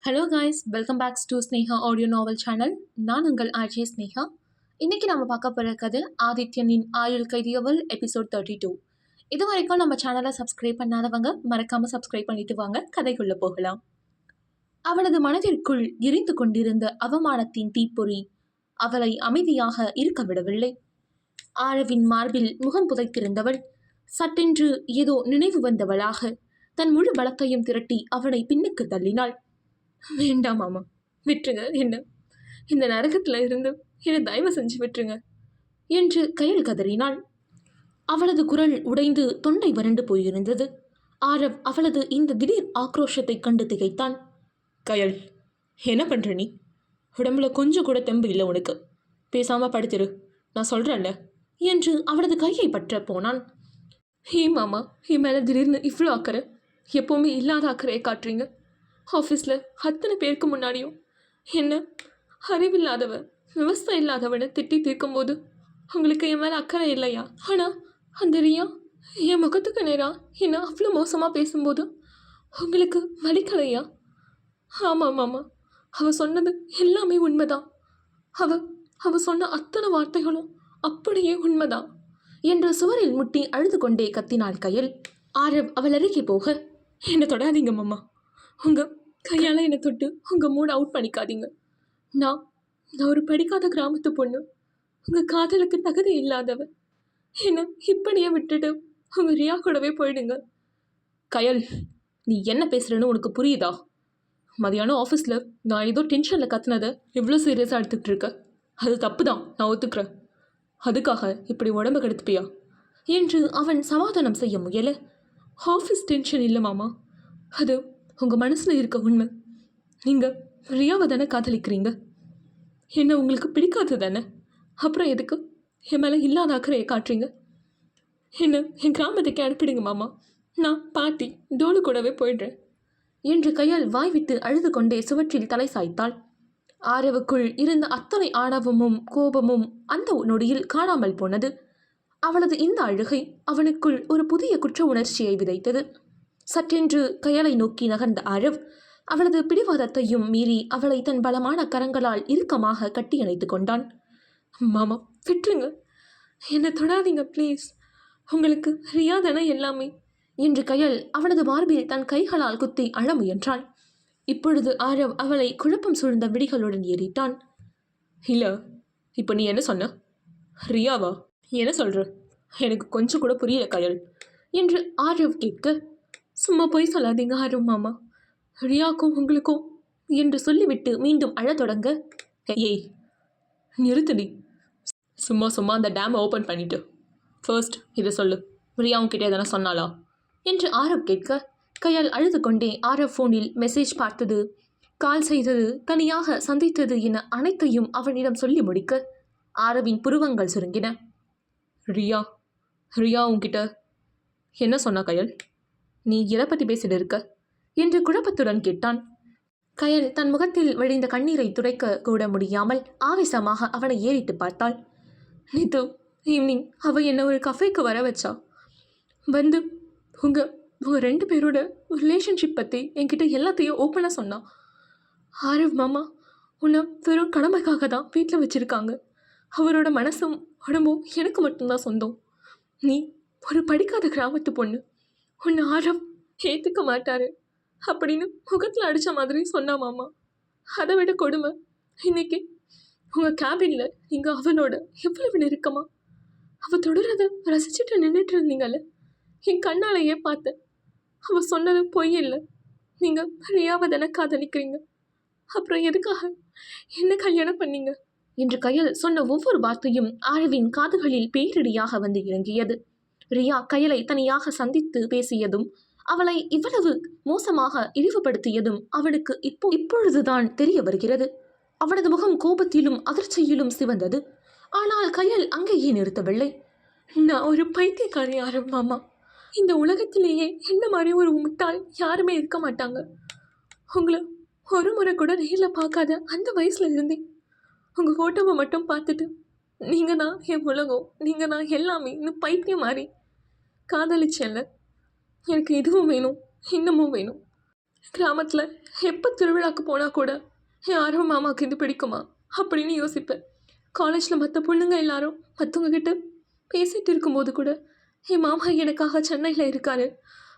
Hello guys, welcome back to Sneha audio novel channel. நான் உங்கள் RJ Sneha. இன்றைக்கி நம்ம பார்க்க போகிற கதை ஆதித்யனின் ஆயுள் கைதியவள் எபிசோட் 32. இது வரைக்கும் நம்ம சேனலை சப்ஸ்கிரைப் பண்ணாதவங்க மறக்காமல் சப்ஸ்கிரைப் பண்ணிட்டு வாங்க, கதைக்குள்ளே போகலாம். அவளது மனதிற்குள் எரிந்து கொண்டிருந்த அவமானத்தின் தீப்பொறி அவளை அமைதியாக இருக்க விடவில்லை. ஆழவின் மார்பில் முகம் புதைத்திருந்தவள் சட்டென்று ஏதோ நினைவு வந்தவளாக தன் முழு பலத்தையும் திரட்டி அவனை பின்னுக்கு தள்ளினாள். வேண்டாம் மாமா, விட்டுருங்க, என்ன இந்த நரகத்தில் இருந்து என்னை தயவு செஞ்சு விட்டுருங்க என்று கையில் கதறினாள். அவளது குரல் உடைந்து தொண்டை வறண்டு போயிருந்தது. ஆரவ் அவளது இந்த திடீர் ஆக்ரோஷத்தை கண்டு திகைத்தான். கயல், என்ன பண்ற நீ? உடம்புல கொஞ்சம் கூட தெம்பு இல்லை உனக்கு. பேசாம படுத்திரு, நான் சொல்றேன்ல என்று அவளது கையை பற்ற போனான். ஹே மாமா, என் மேலே திடீர்னு இவ்வளோ அக்கறை, எப்போவுமே இல்லாத அக்கறையை காட்டுறீங்க. ஆஃபீஸில் அத்தனை பேருக்கு முன்னாடியும் என்ன அறிவில்லாதவ, விவசாயம் இல்லாதவனை திட்டி தீர்க்கும்போது உங்களுக்கு என் மேலே அக்கறை இல்லையா? ஆனால் அந்த ரியா என் முகத்துக்கு நேராக என்ன அவ்வளோ மோசமாக பேசும்போது உங்களுக்கு வலிக்கலையா? ஆமாம் மாமா, அவள் சொன்னது எல்லாமே உண்மைதான். அவ சொன்ன அத்தனை வார்த்தைகளும் அப்படியே உண்மைதான் என்று சுவரில் முட்டி அழுது கொண்டே கத்தினாள் கையில். ஆரவ் அவள் அருகே போக, என்னை தொடாதீங்க மாமா, உங்கள் கையால் என்னை தொட்டு உங்கள் மூட் அவுட் பண்ணிக்காதீங்க. நான் ஒரு படிக்காத கிராமத்து பொண்ணு, உங்கள் காதலுக்கு தகுதி இல்லாதவ. என்னை இப்படியே விட்டுட்டு உங்கள் ரியா கூடவே போயிடுங்க. கயல், நீ என்ன பேசுகிறேன்னு உனக்கு புரியுதா? மதியானம் ஆஃபீஸில் நான் ஏதோ டென்ஷனில் கத்துனதை எவ்வளோ சீரியஸாக எடுத்துக்கிட்டு இருக்க. அது தப்பு தான், நான் ஒத்துக்கிறேன். அதுக்காக இப்படி உடம்பு கெடுத்துப்பியா என்று அவன் சமாதானம் செய்ய முயல. ஆஃபீஸ் டென்ஷன் இல்லை மாமா, அது உங்கள் மனசில் இருக்க உண்மை. நீங்கள் ரியாவை தானே காதலிக்கிறீங்க. என்ன உங்களுக்கு பிடிக்காது தானே? அப்புறம் எதுக்கு என் மேலே இல்லாத அக்கறையை காட்டுறீங்க? என்ன என் கிராமத்துக்கு அனுப்பிடுங்க மாமா, நான் பாட்டி டோலு கூடவே போயிடுறேன் என்று கையால் வாய் விட்டு அழுது கொண்டே சுவற்றில் தலை சாய்த்தாள். ஆரவுக்குள் இருந்த அத்தனை ஆணவமும் கோபமும் அந்த நொடியில் காணாமல் போனது. அவளது இந்த அழுகை அவனுக்குள் ஒரு புதிய குற்ற உணர்ச்சியை விதைத்தது. சற்றென்று கையலை நோக்கி நகர்ந்த ஆரவ் அவளது பிடிவாதத்தையும் மீறி அவளை தன் பலமான கரங்களால் இறுக்கமாக கட்டி அணைத்து கொண்டான். மாமா, விட்டுருங்க, என்னை தொடாதீங்க ப்ளீஸ், உங்களுக்கு ரியா தானே எல்லாமே என்று கையல் அவளது மார்பில் தன் கைகளால் குத்தி அழ முயன்றாள். இப்பொழுது ஆரவ் அவளை குழப்பம் சூழ்ந்த விடிகளுடன் ஏறிட்டான். இல்லை, இப்போ நீ என்ன சொன்ன? ரியாவா? என்ன சொல்ற? எனக்கு கொஞ்சம் கூட புரியல கயல் என்று ஆரவ் கேட்க, சும்மா போய் சொல்லாதீங்க ஆரவ் மாமா, ரியாக்கும் உங்களுக்கும் என்று சொல்லிவிட்டு மீண்டும் அழத் தொடங்க, ஏய் நிறுத்துடி, சும்மா அந்த டேமை ஓப்பன் பண்ணிட்டு ஃபர்ஸ்ட் இதை சொல்லு, ரியாவும் கிட்டே தானே சொன்னாலா என்று ஆரவ் கேட்க, கையால் அழுது கொண்டே ஆரவ் ஃபோனில் மெசேஜ் பார்த்தது, கால் செய்தது, தனியாக சந்தித்தது என அனைத்தையும் அவனிடம் சொல்லி முடிக்க ஆரவின் புருவங்கள் சுருங்கின. ரியா உன்கிட்ட என்ன சொன்னா கயல்? நீ எதை பற்றி பேசிட்டு இருக்க என்று குழப்பத்துடன் கேட்டான். கயல் தன் முகத்தில் வழிந்த கண்ணீரை துடைக்க கூட முடியாமல் ஆவேசமாக அவனை ஏறிட்டு பார்த்தாள். நேத்து ஈவினிங் அவள் என்னை ஒரு கஃபேக்கு வர வச்சா. வந்து உங்கள் ரெண்டு பேரோட ரிலேஷன்ஷிப் பற்றி என்கிட்ட எல்லாத்தையும் ஓப்பனாக சொன்னான். ஆரவ் மாமா உன்னை வெறும் கடமைக்காக தான் வீட்டில் வச்சுருக்காங்க. அவரோட மனசும் உடம்பும் எனக்கு மட்டும்தான் சொந்தம். நீ ஒரு படிக்காத கிராமத்து பொண்ணு, உன்னை ஆரவ் ஏற்றுக்க மாட்டாரு அப்படின்னு முகத்தில் அடித்த மாதிரி சொன்னா மாமா. அதை விட கொடுமை, இன்னைக்கு உங்கள் கேபினில் நீங்கள் அவளோட எவ்வளவு நெருக்கமா அவள் தொடரதை ரசிச்சுட்டு நின்றுட்டு இருந்தீங்கல்ல, என் கண்ணாலேயே பார்த்தேன். அவள் சொன்னது பொய் இல்லை, நீங்கள் ரியாவை தானே காதலிக்கிறீங்க. அப்புறம் எதுக்காக என்ன கல்யாணம் பண்ணீங்க என்று கையல் சொன்ன ஒவ்வொரு வார்த்தையும் ஆரவின் காதுகளில் பேரிடியாக வந்து இறங்கியது. ரியா கையலை தனியாக சந்தித்து பேசியதும் அவளை இவ்வளவு மோசமாக இழிவுபடுத்தியதும் அவனுக்கு இப்பொழுதுதான் தெரிய வருகிறது. அவனது முகம் கோபத்திலும் அதிர்ச்சியிலும் சிவந்தது. ஆனால் கையல் அங்கேயே நிறுத்தவில்லை. நான் ஒரு பைத்தியக்காரி ஆரவ் மாமா, இந்த உலகத்திலேயே என்ன மாதிரி ஒரு முட்டாள் யாருமே இருக்க மாட்டாங்க. உங்களை ஒரு முறை கூட நேரில் பார்க்காத அந்த வயசுல இருந்தேன். உங்கள் ஃபோட்டோவை மட்டும் பார்த்துட்டு நீங்கள் தான் என் உலகம், நீங்கள் தான் எல்லாமே இன்னும் பைத்தியம் மாதிரி காதலிச்சேன்ல. எனக்கு இதுவும் வேணும், இன்னமும் வேணும். கிராமத்தில் எப்போ திருவிழாக்கு போனால் கூட என் ஆர்வம் மாமாவுக்கு இது பிடிக்குமா அப்படின்னு யோசிப்பேன். காலேஜில் மற்ற பொண்ணுங்க எல்லாரும் மற்றவங்க கிட்ட பேசிகிட்டு இருக்கும்போது கூட என் மாமா எனக்காக சென்னையில் இருக்காரு,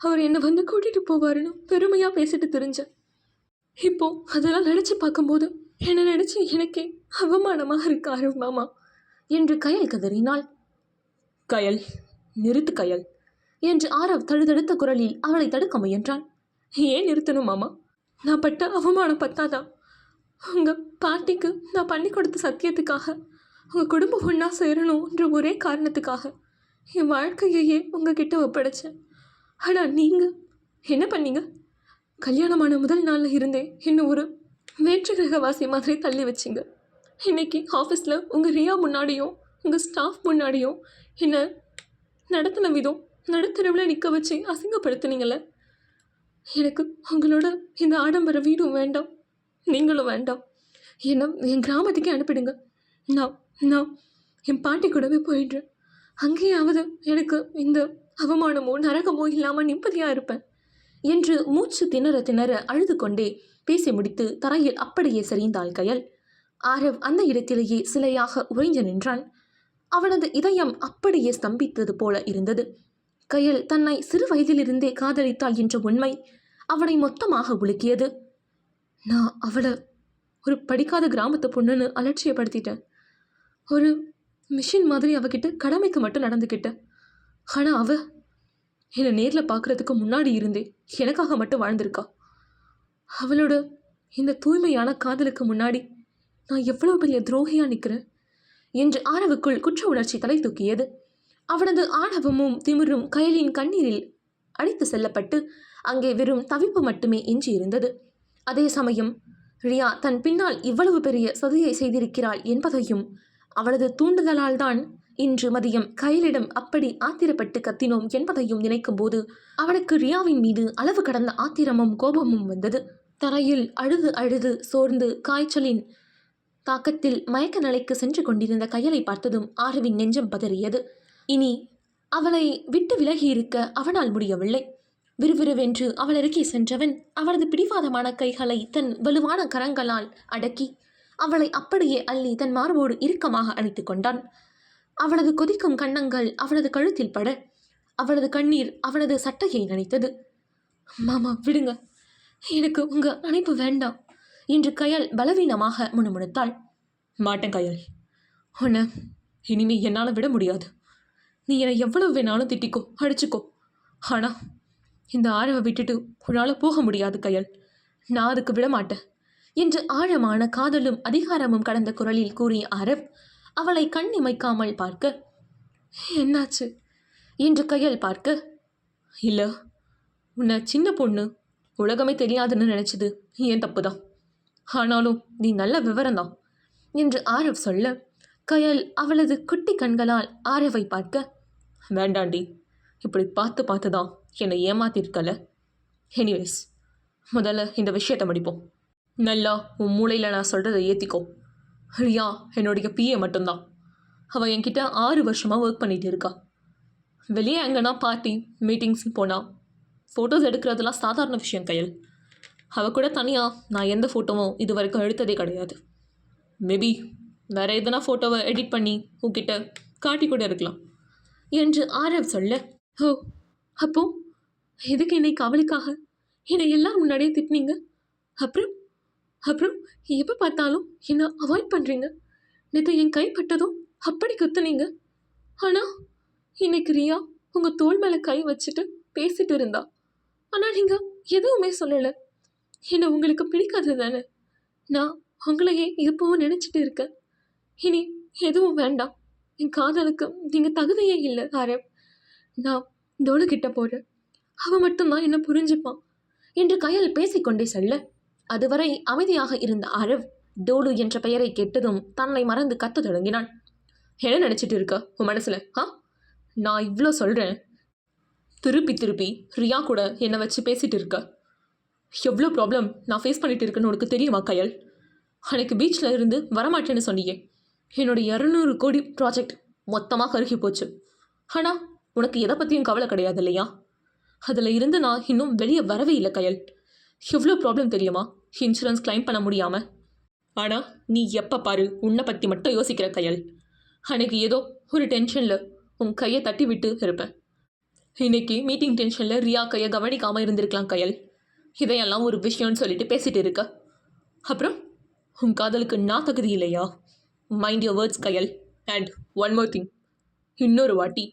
அவர் என்னை வந்து கூட்டிகிட்டு போவாருன்னு பெருமையாக பேசிட்டு தெரிஞ்சேன். இப்போது அதெல்லாம் நினச்சி பார்க்கும்போது என்னை நினச்சி எனக்கே அவமானமாக இருக்காரு மாமா என்று கயல் கதறினாள். கயல், நிறுத்து கயல் என்று ஆரவ் தழுதழுத்த குரலில் அவளை தடுக்க முயன்றான். ஏன் நிறுத்தணும் மாமா? நான் பட்ட அவமானம் பத்தாதா? உங்கள் பாட்டிக்கு நான் பண்ணி கொடுத்த சத்தியத்துக்காக, உங்கள் குடும்பம் ஒன்றா சேரணுன்ற ஒரே காரணத்துக்காக என் வாழ்க்கையையே உங்ககிட்ட ஒப்படைச்சேன். ஆனால் நீங்கள் என்ன பண்ணீங்க? கல்யாணமான முதல் நாளில் இருந்தே இன்னும் ஒரு வேற்று கிரகவாசி மாதிரி தள்ளி வச்சிங்க. இன்றைக்கி ஆஃபீஸில் உங்கள் ரியா முன்னாடியும் உங்கள் ஸ்டாஃப் முன்னாடியும் என்னை நடத்தின விதம் நடுத்தரவில் நிற்க வச்சு அசிங்கப்படுத்துனீங்களே. எனக்கு உங்களோட இந்த ஆடம்பர வீடும் வேண்டாம், நீங்களும் வேண்டாம். என்ன என் கிராமத்துக்கே அனுப்பிடுங்க. நான் என் பாட்டி கூடவே போயிடுறேன். அங்கேயாவது எனக்கு இந்த அவமானமோ நரகமோ இல்லாமல் நிம்மதியாக இருப்பேன் என்று மூச்சு திணற திணற அழுது கொண்டே பேசி முடித்து தரையில் அப்படியே சரிந்தாள் கயல். ஆரவ் அந்த இடத்திலேயே சிலையாக உறைஞ்சு நின்றான். அவனது இதயம் அப்படியே ஸ்தம்பித்தது போல இருந்தது. கயல் தன்னை சிறு வயதிலிருந்தே காதலித்தாள் என்ற உண்மை அவனை மொத்தமாக உலுக்கியது. நான் அவளை ஒரு படிக்காத கிராமத்து பொண்ணுன்னு அலட்சியப்படுத்திட்டேன். ஒரு மிஷின் மாதிரி அவகிட்ட கடமைக்கு மட்டும் நடந்துக்கிட்டேன். ஆனால் அவ என்னை நேரில் பார்க்குறதுக்கு முன்னாடி இருந்தே எனக்காக மட்டும் வாழ்ந்திருக்கா. அவளோட இந்த தூய்மையான காதலுக்கு முன்னாடி நான் எவ்வளோ பெரிய துரோகியாக நிற்கிறேன் என்று ஆரவுக்குள் குற்ற உணர்ச்சி தலை தூக்கியது. அவனது ஆணவமும் திமிரும் கயலின் கண்ணீரில் அடித்து செல்லப்பட்டு அங்கே வெறும் தவிப்பு மட்டுமே எஞ்சி இருந்தது. அதே சமயம் ரியா தன் பின்னால் இவ்வளவு பெரிய சதியை செய்திருக்கிறாள் என்பதையும் அவளது தூண்டுதலால் தான் இன்று மதியம் கயலிடம் அப்படி ஆத்திரப்பட்டு கத்தினோம் என்பதையும் நினைக்கும் போது அவனுக்கு ரியாவின் மீது அளவு கடந்த ஆத்திரமும் கோபமும் வந்தது. தரையில் அழுது அழுது சோர்ந்து காய்ச்சலின் தாக்கத்தில் மயக்க நிலைக்கு சென்று கொண்டிருந்த கயலை பார்த்ததும் ஆரவின் நெஞ்சம் பதறியது. இனி அவளை விட்டு விலகி இருக்க அவனால் முடியவில்லை. விறுவிறுவென்று அவள் அருகே சென்றவன் அவளது பிடிவாதமான கைகளை தன் வலுவான கரங்களால் அடக்கி அவளை அப்படியே அள்ளி தன் மார்போடு இறுக்கமாக அணைத்து கொண்டான். அவளது கொதிக்கும் கன்னங்கள் அவளது கழுத்தில் பட அவளது கண்ணீர் அவளது சட்டையை நனைத்தது. மாமா விடுங்க, எனக்கு உங்கள் அணைப்பு வேண்டாம் என்று கயல் பலவீனமாக முணுமுணுத்தாள். மாட்டேன் கயல், உன்னை இனிமே என்னால் விட முடியாது. நீ என்னை எவ்வளவு வேணாலும் திட்டிக்கோ, அடிச்சுக்கோ. ஆனால் இந்த ஆரவை விட்டுட்டு உன்னால் போக முடியாது கயல், நான் அதுக்கு விட மாட்டேன் என்று ஆழமான காதலும் அதிகாரமும் கடந்த குரலில் கூறிய ஆரவ் அவளை கண் இமைக்காமல் பார்க்க, என்னாச்சு என்று கயல் பார்க்க, இல்லை உன்னை சின்ன பொண்ணு உலகமே தெரியாதுன்னு நினச்சது ஏன் தப்பு தான், ஆனாலும் நீ நல்ல விவரம்தான் என்று ஆரவ் சொல்ல கயல் அவளது குட்டி கண்களால் ஆரவை பார்க்க, வேண்டாண்டி, இப்படி பார்த்து பார்த்து தான் என்னை ஏமாத்திருக்கல. எனிவேஸ், முதல்ல இந்த விஷயத்தை முடிப்போம். நல்லா உன் மூளையில் நான் சொல்கிறத ஏற்றிக்கோ. ரியா என்னுடைய பிஏ மட்டும்தான். அவள் என்கிட்ட 6 வருஷமாக ஒர்க் பண்ணிகிட்டு இருக்கா. வெளியே எங்கன்னா பார்ட்டி மீட்டிங்ஸ் போனால் ஃபோட்டோஸ் எடுக்கிறதுலாம் சாதாரண விஷயம் கயல். அவள் கூட தனியாக நான் எந்த ஃபோட்டோவும் இது வரைக்கும் எடுத்ததே கிடையாது. மேபி வேறு எதனா ஃபோட்டோவை எடிட் பண்ணி உன்கிட்ட காட்டி கூட இருக்கலாம் என்று ஆரவ் சொல்ல, ஓ அப்போ எதுக்கு இன்னைக்கு அவளுக்காக என்னை எல்லாம் முன்னாடியே திட்டினீங்க? அப்புறம் எப்போ பார்த்தாலும் என்னை அவாய்ட் பண்ணுறீங்க. நேற்று என் கைப்பட்டதும் அப்படி குத்துனீங்க. ஆனால் இன்னைக்கு ரியா உங்கள் தோள் மேலே கை வச்சுட்டு பேசிட்டு இருந்தா. ஆனால் நீங்கள் எதுவுமே சொல்லலை. என்னை உங்களுக்கு பிடிக்காது தானே? நான் உங்களையே எப்பவும் நினச்சிட்டு இருக்கேன். இனி எதுவும் வேண்டாம். என் காதலுக்கு நீங்கள் தகுதியே இல்லை ஆரவ். நான் டோலு கிட்ட போகிறேன், அவன் மட்டும்தான் என்னை புரிஞ்சுப்பான் என்று கயல் பேசிக்கொண்டே சொல்ல, அதுவரை அமைதியாக இருந்த ஆரவ் டோலு என்ற பெயரை கேட்டதும் தன்னை மறந்து கத்த தொடங்கினான். என்ன நினச்சிட்டு இருக்க உன் மனசில்? நான் இவ்வளோ சொல்கிறேன், திருப்பி ரியா கூட என்னை வச்சு பேசிகிட்டு இருக்க. எவ்வளோ ப்ராப்ளம் நான் ஃபேஸ் பண்ணிட்டு இருக்கேன்னு உனக்கு தெரியுமா கயல்? அன்னைக்கு பீச்சில் இருந்து வரமாட்டேன்னு சொன்னியே. என்னோடய 200 கோடி ப்ராஜெக்ட் மொத்தமாக கருகி போச்சு. ஆனால் உனக்கு எதை பற்றியும் கவலை கிடையாது இல்லையா? அதில் இருந்து நான் இன்னும் வெளியே வரவே இல்லை கயல். எவ்வளோ ப்ராப்ளம் தெரியுமா இன்சூரன்ஸ் கிளைம் பண்ண முடியாமல். ஆனால் நீ எப்போ பாரு உன்னை பற்றி மட்டும் யோசிக்கிற கையல். அன்னைக்கு ஏதோ ஒரு டென்ஷனில் உன் கையை தட்டி விட்டு இருப்பேன். இன்னைக்கு மீட்டிங் டென்ஷனில் ரியா கையை கவனிக்காமல் இருந்திருக்கலாம் கையல். இதையெல்லாம் ஒரு விஷயம்னு சொல்லிட்டு பேசிகிட்டு இருக்க. அப்புறம் உன் காதலுக்கு நான் தகுதி இல்லையா? Mind your words Kayal. And one more thing, இன்னொரு வாட்டி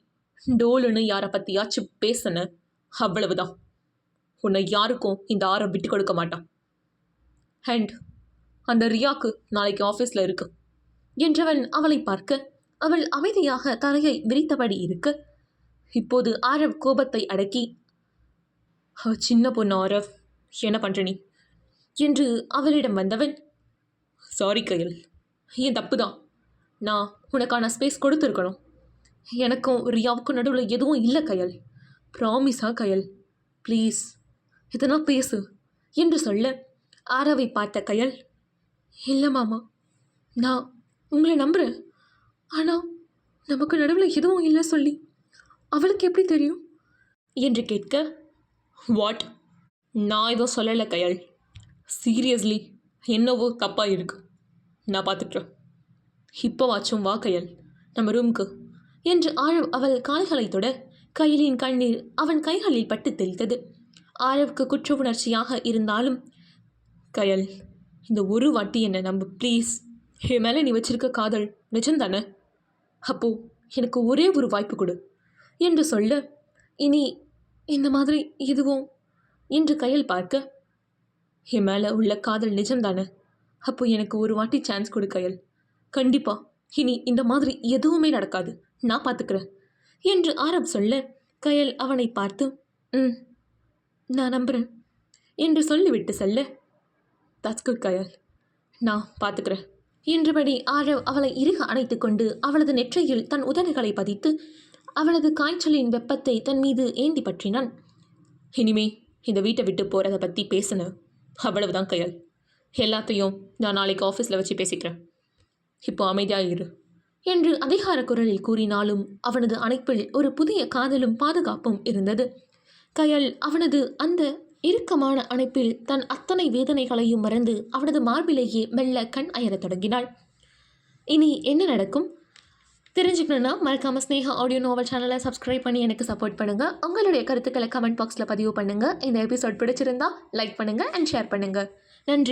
டோலுன்னு யாரை பற்றியாச்சும் பேசுன அவ்வளவுதான். உன்னை யாருக்கும் இந்த ஆரம் விட்டு கொடுக்க மாட்டான். அண்ட் அந்த ரியாக்கு நாளைக்கு ஆஃபீஸில் இருக்கு என்றவன் அவளை பார்க்க அவள் அமைதியாக தலையை விரித்தபடி இருக்க, இப்போது ஆரவ் கோபத்தை அடக்கி, சின்ன பொண்ணு ஆரவ், என்ன பண்ணுற நீ என்று அவளிடம் வந்தவன், சாரி கையல், என் தப்பு தான். நான் உனக்கான ஸ்பேஸ் கொடுத்துருக்கணும். எனக்கும் ரியாவுக்கும் நடுவில் எதுவும் இல்லை கையல். ப்ராமிஸா கையல், ப்ளீஸ் எதனா பேசு என்று சொல்ல ஆரவை பார்த்த கையல், இல்லை மாமா, நான் உங்களை நம்புகிறேன். ஆனால் நமக்கு நடுவில் எதுவும் இல்லை சொல்லி அவளுக்கு எப்படி தெரியும் என்று கேட்க, வாட், நான் எதுவும் சொல்லலை கையல். சீரியஸ்லி என்னவோ தப்பாக இருக்கு. நான் பார்த்துக்கிறேன். இப்போவாச்சும் வா கையல் நம்ம ரூமுக்கு என்று ஆரவ் அவள் கால்களை தொட கையலின் கண்ணீர் அவன் கைகளில் பட்டு தெளித்தது. ஆரவுக்கு குற்ற உணர்ச்சியாக இருந்தாலும், கையல், இந்த ஒரு வாட்டி என்னை நம்பு ப்ளீஸ். என் மேலே நீ வச்சிருக்க காதல் நிஜம்தானே? அப்போது எனக்கு ஒரே ஒரு வாய்ப்பு கொடு என்று சொல்ல, இனி இந்த மாதிரி எதுவும் என்று கையல் பார்க்க, என் மேலே உள்ள காதல் நிஜம்தானே? அப்போ எனக்கு ஒரு வாட்டி சான்ஸ் கொடு கையல். கண்டிப்பாக இனி இந்த மாதிரி எதுவுமே நடக்காது, நான் பார்த்துக்கிறேன் என்று ஆரவ் சொல்ல, கையல் அவனை பார்த்து, நான் நம்புகிறேன் என்று சொல்லிவிட்டு செல்ல, தட்ஸ் குட் கையல், நான் பார்த்துக்கிறேன் என்றபடி ஆரவ் அவளை இறுக அணைத்து கொண்டு அவளது நெற்றியில் தன் உதடுகளை பதித்து அவளது காய்ச்சலின் வெப்பத்தை தன் மீது ஏந்தி பற்றினான். இனிமே இந்த வீட்டை விட்டு போகிறத பற்றி பேசினேன், அவ்வளவுதான் கையல். எல்லாத்தையும் நான் நாளைக்கு ஆஃபீஸில் வச்சு பேசிக்கிறேன். இப்போ அமைதியாக இரு என்று அதிகார குரலில் கூறினாலும் அவனது அணைப்பில் ஒரு புதிய காதலும் பாதுகாப்பும் இருந்தது. கையல் அவனது அந்த இறுக்கமான அணைப்பில் தன் அத்தனை வேதனைகளையும் மறந்து அவனது மார்பிலேயே மெல்ல கண் அயரத் தொடங்கினாள். இனி என்ன நடக்கும் தெரிஞ்சுக்கணுன்னா மறக்காமல் ஸ்னேகா ஆடியோ நாவல் சேனலை சப்ஸ்கிரைப் பண்ணி எனக்கு சப்போர்ட் பண்ணுங்கள். உங்களுடைய கருத்துக்களை கமெண்ட் பாக்ஸில் பதிவு பண்ணுங்கள். இந்த எபிசோட் பிடிச்சிருந்தா லைக் பண்ணுங்கள் அண்ட் ஷேர் பண்ணுங்கள். நன்றி.